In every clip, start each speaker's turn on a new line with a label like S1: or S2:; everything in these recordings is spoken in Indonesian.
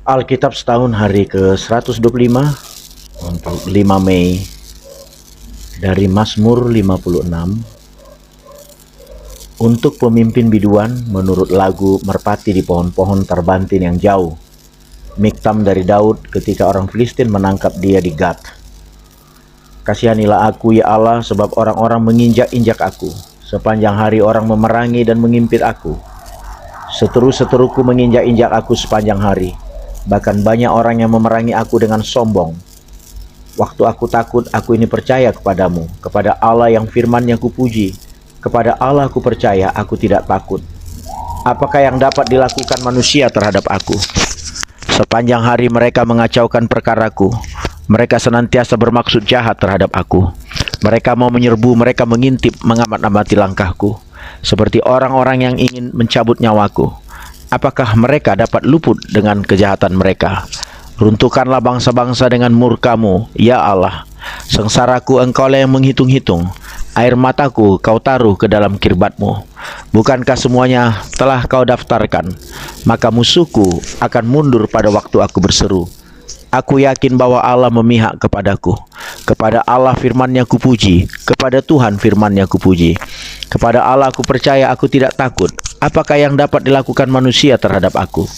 S1: Alkitab setahun hari ke-125 untuk 5 Mei dari Mazmur 56 untuk pemimpin biduan menurut lagu merpati di pohon-pohon terbantin yang jauh. Miktam dari Daud ketika orang Filistin menangkap dia di Gat. Kasihanilah aku ya Allah, sebab orang-orang menginjak-injak aku. Sepanjang hari orang memerangi dan mengimpit aku. Seteru-seteruku menginjak-injak aku sepanjang hari. Bahkan banyak orang yang memerangi aku dengan sombong. Waktu aku takut, aku ini percaya kepadamu, kepada Allah yang firman-Nya kupuji. Kepada Allah aku percaya, aku tidak takut. Apakah yang dapat dilakukan manusia terhadap aku? Sepanjang hari mereka mengacaukan perkaraku. Mereka senantiasa bermaksud jahat terhadap aku. Mereka mau menyerbu, mereka mengintip, mengamat-amati langkahku. Seperti orang-orang yang ingin mencabut nyawaku. Apakah mereka dapat luput dengan kejahatan mereka? Runtuhkanlah bangsa-bangsa dengan murka-Mu, ya Allah. Sengsaraku Engkau lah yang menghitung-hitung. Air mataku Kau taruh ke dalam kirbat-Mu. Bukankah semuanya telah Kau daftarkan? Maka musuhku akan mundur pada waktu aku berseru. Aku yakin bahwa Allah memihak kepadaku. Kepada Allah firman-Nya kupuji. Kepada Tuhan firman-Nya kupuji. Kepada Allah aku percaya, aku tidak takut. Apakah yang dapat dilakukan manusia terhadap aku?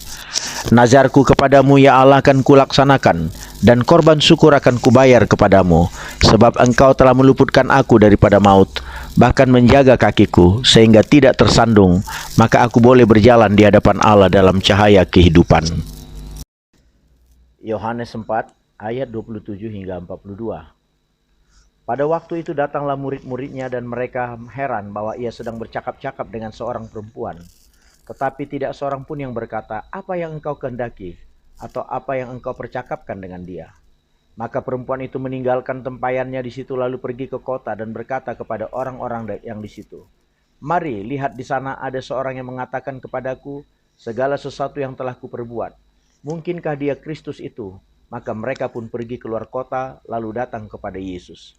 S1: Nazarku kepadamu ya Allah akan kulaksanakan, dan korban syukur akan kubayar kepadamu, sebab Engkau telah meluputkan aku daripada maut, bahkan menjaga kakiku sehingga tidak tersandung, maka aku boleh berjalan di hadapan Allah dalam cahaya kehidupan. Yohanes 4 ayat 27 hingga 42. Pada waktu itu datanglah murid-muridnya dan mereka heran bahwa ia sedang bercakap-cakap dengan seorang perempuan. Tetapi tidak seorang pun yang berkata, "Apa yang engkau kehendaki?" atau "Apa yang engkau percakapkan dengan dia?" Maka perempuan itu meninggalkan tempayannya di situ lalu pergi ke kota dan berkata kepada orang-orang yang di situ, "Mari, lihat di sana ada seorang yang mengatakan kepadaku segala sesuatu yang telah kuperbuat. Mungkinkah dia Kristus itu?" Maka mereka pun pergi keluar kota lalu datang kepada Yesus.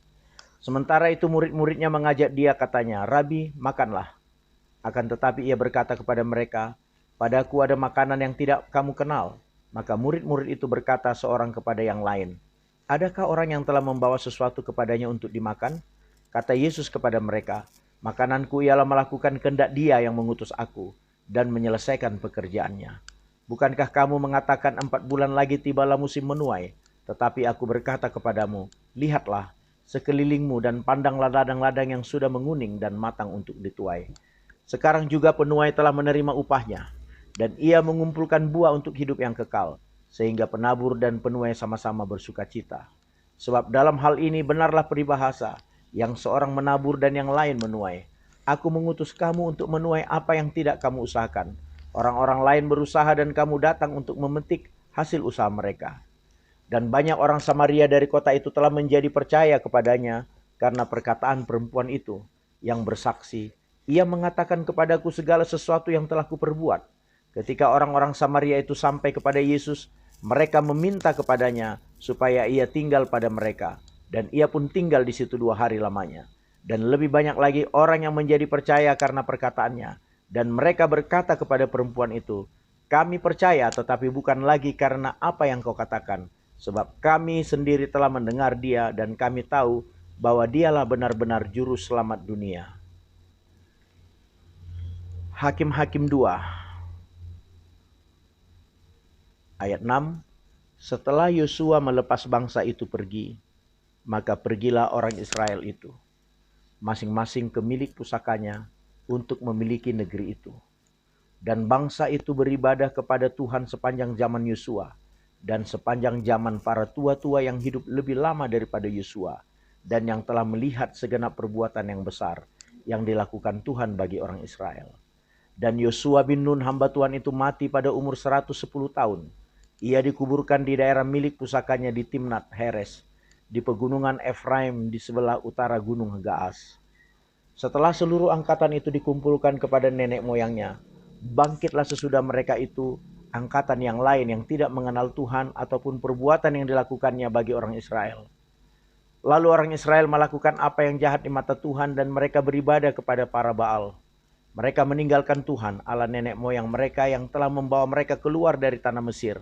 S1: Sementara itu murid-muridnya mengajak dia, katanya, "Rabi, makanlah." Akan tetapi ia berkata kepada mereka, "Padaku ada makanan yang tidak kamu kenal." Maka murid-murid itu berkata seorang kepada yang lain, "Adakah orang yang telah membawa sesuatu kepadanya untuk dimakan?" Kata Yesus kepada mereka, "Makananku ialah melakukan kehendak Dia yang mengutus aku dan menyelesaikan pekerjaannya. Bukankah kamu mengatakan 4 bulan lagi tibalah musim menuai? Tetapi aku berkata kepadamu, lihatlah sekelilingmu dan pandanglah ladang-ladang yang sudah menguning dan matang untuk dituai. Sekarang juga penuai telah menerima upahnya, dan ia mengumpulkan buah untuk hidup yang kekal, sehingga penabur dan penuai sama-sama bersukacita. Sebab dalam hal ini benarlah peribahasa, yang seorang menabur dan yang lain menuai. Aku mengutus kamu untuk menuai apa yang tidak kamu usahakan. Orang-orang lain berusaha dan kamu datang untuk memetik hasil usaha mereka." Dan banyak orang Samaria dari kota itu telah menjadi percaya kepadanya karena perkataan perempuan itu yang bersaksi, "Ia mengatakan kepadaku segala sesuatu yang telah kuperbuat." Ketika orang-orang Samaria itu sampai kepada Yesus, mereka meminta kepadanya supaya ia tinggal pada mereka. Dan ia pun tinggal di situ 2 hari lamanya. Dan lebih banyak lagi orang yang menjadi percaya karena perkataannya. Dan mereka berkata kepada perempuan itu, "Kami percaya tetapi bukan lagi karena apa yang kau katakan. Sebab kami sendiri telah mendengar dia dan kami tahu bahwa dialah benar-benar juru selamat dunia." Hakim-Hakim 2 ayat 6. Setelah Yosua melepas bangsa itu pergi, maka pergilah orang Israel itu, masing-masing ke milik pusakanya untuk memiliki negeri itu. Dan bangsa itu beribadah kepada Tuhan sepanjang zaman Yosua dan sepanjang zaman para tua-tua yang hidup lebih lama daripada Yosua dan yang telah melihat segenap perbuatan yang besar yang dilakukan Tuhan bagi orang Israel. Dan Yosua bin Nun hamba Tuhan itu mati pada umur 110 tahun. Ia dikuburkan di daerah milik pusakanya di Timnat Heres, di pegunungan Efraim di sebelah utara gunung Gaas. Setelah seluruh angkatan itu dikumpulkan kepada nenek moyangnya, bangkitlah sesudah mereka itu angkatan yang lain yang tidak mengenal Tuhan ataupun perbuatan yang dilakukannya bagi orang Israel. Lalu orang Israel melakukan apa yang jahat di mata Tuhan dan mereka beribadah kepada para Baal. Mereka meninggalkan Tuhan, Allah nenek moyang mereka yang telah membawa mereka keluar dari tanah Mesir.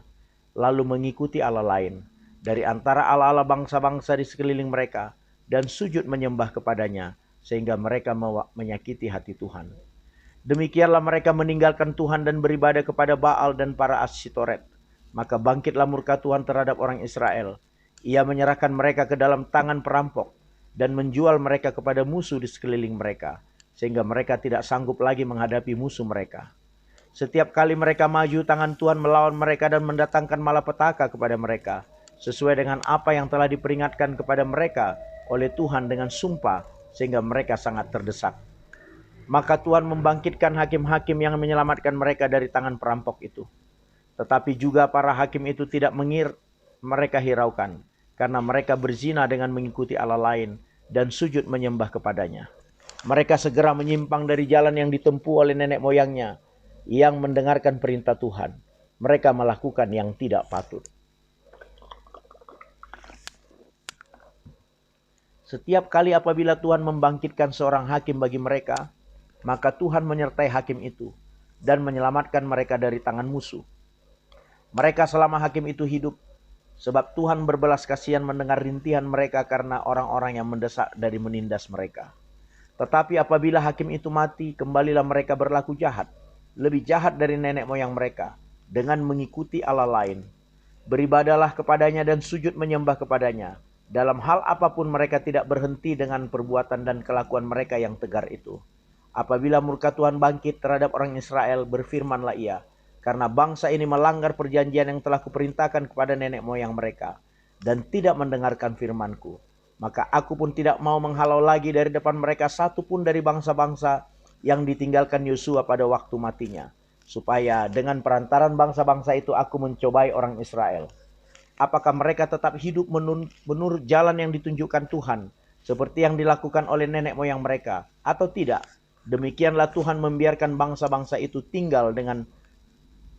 S1: lalu mengikuti Allah lain dari antara Allah-Allah bangsa-bangsa di sekeliling mereka dan sujud menyembah kepadanya, sehingga mereka menyakiti hati Tuhan. Demikianlah mereka meninggalkan Tuhan dan beribadah kepada Baal dan para Asyitoret. Maka bangkitlah murka Tuhan terhadap orang Israel. Ia menyerahkan mereka ke dalam tangan perampok dan menjual mereka kepada musuh di sekeliling mereka, sehingga mereka tidak sanggup lagi menghadapi musuh mereka. Setiap kali mereka maju, tangan Tuhan melawan mereka dan mendatangkan malapetaka kepada mereka, sesuai dengan apa yang telah diperingatkan kepada mereka oleh Tuhan dengan sumpah, sehingga mereka sangat terdesak. Maka Tuhan membangkitkan hakim-hakim yang menyelamatkan mereka dari tangan perampok itu. Tetapi juga para hakim itu tidak mereka hiraukan, karena mereka berzina dengan mengikuti Allah lain dan sujud menyembah kepadanya. Mereka segera menyimpang dari jalan yang ditempuh oleh nenek moyangnya, yang mendengarkan perintah Tuhan. Mereka melakukan yang tidak patut. Setiap kali apabila Tuhan membangkitkan seorang hakim bagi mereka, maka Tuhan menyertai hakim itu dan menyelamatkan mereka dari tangan musuh. Mereka selama hakim itu hidup, sebab Tuhan berbelas kasihan mendengar rintihan mereka karena orang-orang yang mendesak dari menindas mereka. Tetapi apabila hakim itu mati, kembalilah mereka berlaku jahat, lebih jahat dari nenek moyang mereka, dengan mengikuti Allah lain. Beribadahlah kepadanya dan sujud menyembah kepadanya. Dalam hal apapun mereka tidak berhenti dengan perbuatan dan kelakuan mereka yang tegar itu. Apabila murka Tuhan bangkit terhadap orang Israel, berfirmanlah ia, karena bangsa ini melanggar perjanjian yang telah kuperintahkan kepada nenek moyang mereka, dan tidak mendengarkan firmanku. Maka aku pun tidak mau menghalau lagi dari depan mereka satu pun dari bangsa-bangsa yang ditinggalkan Yosua pada waktu matinya, supaya dengan perantaran bangsa-bangsa itu aku mencobai orang Israel. Apakah mereka tetap hidup menurut jalan yang ditunjukkan Tuhan, seperti yang dilakukan oleh nenek moyang mereka, atau tidak? Demikianlah Tuhan membiarkan bangsa-bangsa itu tinggal dengan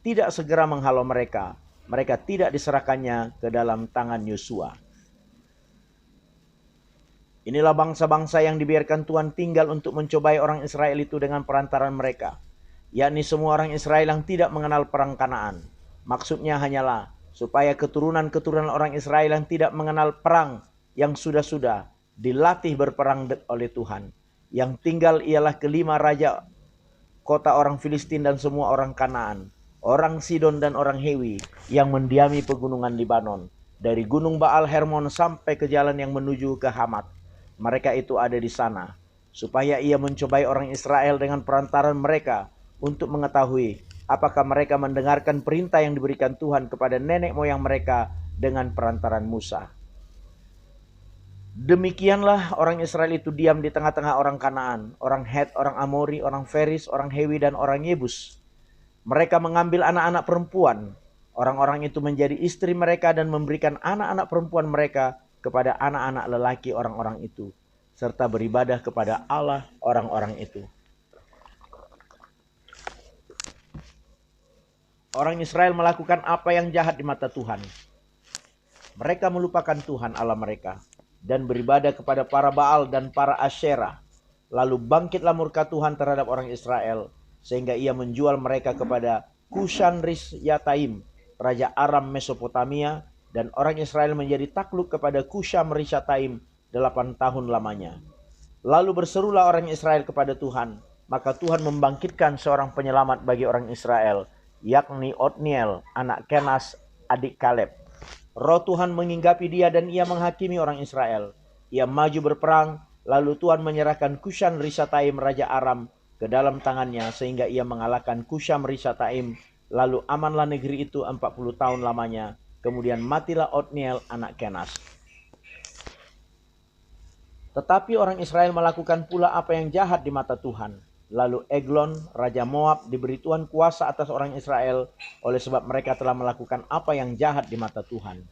S1: tidak segera menghalau mereka. Mereka tidak diserahkannya ke dalam tangan Yosua. Inilah bangsa-bangsa yang dibiarkan Tuhan tinggal untuk mencobai orang Israel itu dengan perantaran mereka, yakni semua orang Israel yang tidak mengenal perang Kanaan. Maksudnya hanyalah supaya keturunan-keturunan orang Israel yang tidak mengenal perang yang sudah-sudah dilatih berperang oleh Tuhan. Yang tinggal ialah kelima raja kota orang Filistin dan semua orang Kanaan, orang Sidon dan orang Hewi yang mendiami pegunungan Libanon, dari gunung Baal Hermon sampai ke jalan yang menuju ke Hamat. Mereka itu ada di sana, supaya ia mencobai orang Israel dengan perantaran mereka untuk mengetahui apakah mereka mendengarkan perintah yang diberikan Tuhan kepada nenek moyang mereka dengan perantaran Musa. Demikianlah orang Israel itu diam di tengah-tengah orang Kanaan, orang Het, orang Amori, orang Feris, orang Hewi, dan orang Yebus. Mereka mengambil anak-anak perempuan. Orang-orang itu menjadi istri mereka dan memberikan anak-anak perempuan mereka kepada anak-anak lelaki orang-orang itu, serta beribadah kepada Allah orang-orang itu. Orang Israel melakukan apa yang jahat di mata Tuhan. Mereka melupakan Tuhan Allah mereka dan beribadah kepada para Baal dan para Asyera. Lalu bangkitlah murka Tuhan terhadap orang Israel, sehingga ia menjual mereka kepada Kushan-Rishyataim, raja Aram Mesopotamia, dan orang Israel menjadi takluk kepada Kusham-Rishyataim 8 tahun lamanya. Lalu berserulah orang Israel kepada Tuhan, maka Tuhan membangkitkan seorang penyelamat bagi orang Israel, yakni Otniel, anak Kenas, adik Kaleb. Roh Tuhan menginggapi dia dan ia menghakimi orang Israel. Ia maju berperang, lalu Tuhan menyerahkan Kushan-Rishyataim raja Aram ke dalam tangannya, sehingga ia mengalahkan Kusham-Rishyataim. Lalu amanlah negeri itu 40 tahun lamanya. Kemudian matilah Otniel anak Kenas. Tetapi orang Israel melakukan pula apa yang jahat di mata Tuhan. Lalu Eglon, raja Moab, diberi Tuhan kuasa atas orang Israel oleh sebab mereka telah melakukan apa yang jahat di mata Tuhan.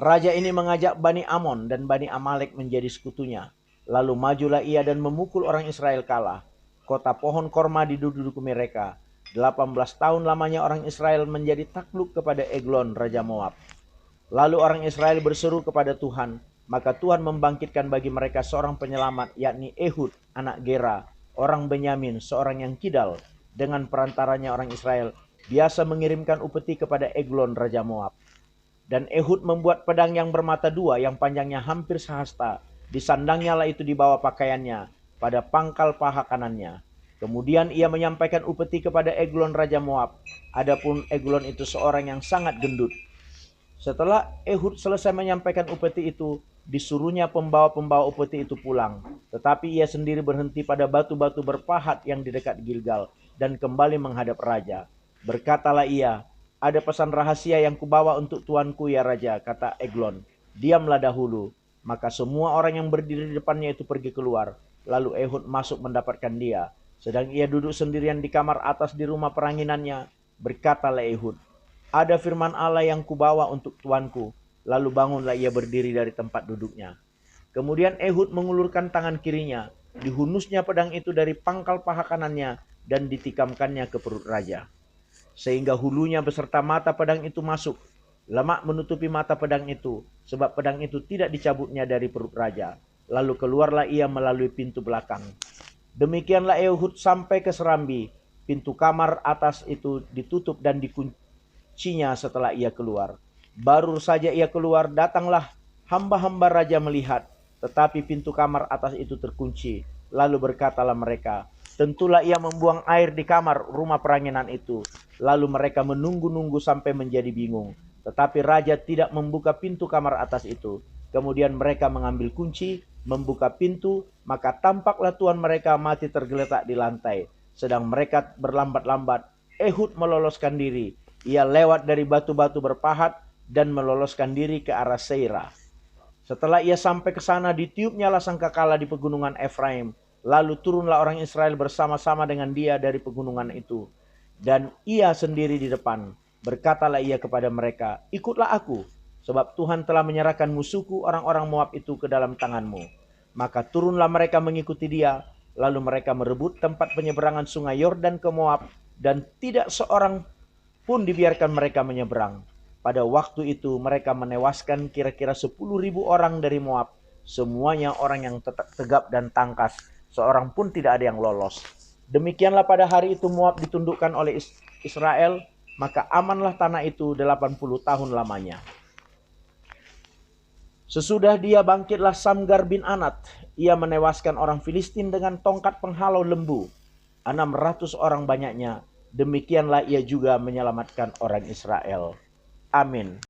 S1: Raja ini mengajak Bani Amon dan Bani Amalek menjadi sekutunya. Lalu majulah ia dan memukul orang Israel kalah. Kota pohon korma diduduki mereka. 18 tahun lamanya orang Israel menjadi takluk kepada Eglon, raja Moab. Lalu orang Israel berseru kepada Tuhan, maka Tuhan membangkitkan bagi mereka seorang penyelamat, yakni Ehud, anak Gera, orang Benyamin, seorang yang kidal. Dengan perantaranya orang Israel biasa mengirimkan upeti kepada Eglon Raja Moab. Dan Ehud membuat pedang yang bermata dua yang panjangnya hampir sehasta. Disandangnya lah itu di bawah pakaiannya pada pangkal paha kanannya. Kemudian ia menyampaikan upeti kepada Eglon Raja Moab. Adapun Eglon itu seorang yang sangat gendut. Setelah Ehud selesai menyampaikan upeti itu, disuruhnya pembawa-pembawa upeti itu pulang. Tetapi ia sendiri berhenti pada batu-batu berpahat yang di dekat Gilgal dan kembali menghadap raja. Berkatalah ia, "Ada pesan rahasia yang kubawa untuk tuanku ya raja," kata Eglon. "Diamlah dahulu." Maka semua orang yang berdiri di depannya itu pergi keluar. Lalu Ehud masuk mendapatkan dia. Sedang ia duduk sendirian di kamar atas di rumah peranginannya. Berkatalah Ehud, "Ada firman Allah yang kubawa untuk tuanku." Lalu bangunlah ia berdiri dari tempat duduknya. Kemudian Ehud mengulurkan tangan kirinya. Dihunusnya pedang itu dari pangkal paha kanannya dan ditikamkannya ke perut raja. Sehingga hulunya beserta mata pedang itu masuk. Lemak menutupi mata pedang itu, sebab pedang itu tidak dicabutnya dari perut raja. Lalu keluarlah ia melalui pintu belakang. Demikianlah Ehud sampai ke serambi. Pintu kamar atas itu ditutup dan dikuncinya setelah ia keluar. Baru saja ia keluar, datanglah hamba-hamba raja melihat. Tetapi pintu kamar atas itu terkunci. Lalu berkatalah mereka, "Tentulah ia membuang air di kamar rumah peranginan itu." Lalu mereka menunggu-nunggu sampai menjadi bingung. Tetapi raja tidak membuka pintu kamar atas itu. Kemudian mereka mengambil kunci, membuka pintu, maka tampaklah tuan mereka mati tergeletak di lantai. Sedang mereka berlambat-lambat, Ehud meloloskan diri. Ia lewat dari batu-batu berpahat dan meloloskan diri ke arah Seira. Setelah ia sampai ke sana, ditiupnyalah sangkakala di pegunungan Efraim. Lalu turunlah orang Israel bersama-sama dengan dia dari pegunungan itu. Dan ia sendiri di depan. Berkatalah ia kepada mereka, "Ikutlah aku, sebab Tuhan telah menyerahkan musuhku orang-orang Moab itu ke dalam tanganmu." Maka turunlah mereka mengikuti dia. Lalu mereka merebut tempat penyeberangan sungai Yordan ke Moab. Dan tidak seorang pun dibiarkan mereka menyeberang. Pada waktu itu mereka menewaskan kira-kira 10.000 orang dari Moab. Semuanya orang yang tegap dan tangkas. Seorang pun tidak ada yang lolos. Demikianlah pada hari itu Moab ditundukkan oleh Israel. Maka amanlah tanah itu 80 tahun lamanya. Sesudah dia bangkitlah Samgar bin Anat. Ia menewaskan orang Filistin dengan tongkat penghalau lembu. 600 orang banyaknya. Demikianlah ia juga menyelamatkan orang Israel. Amin.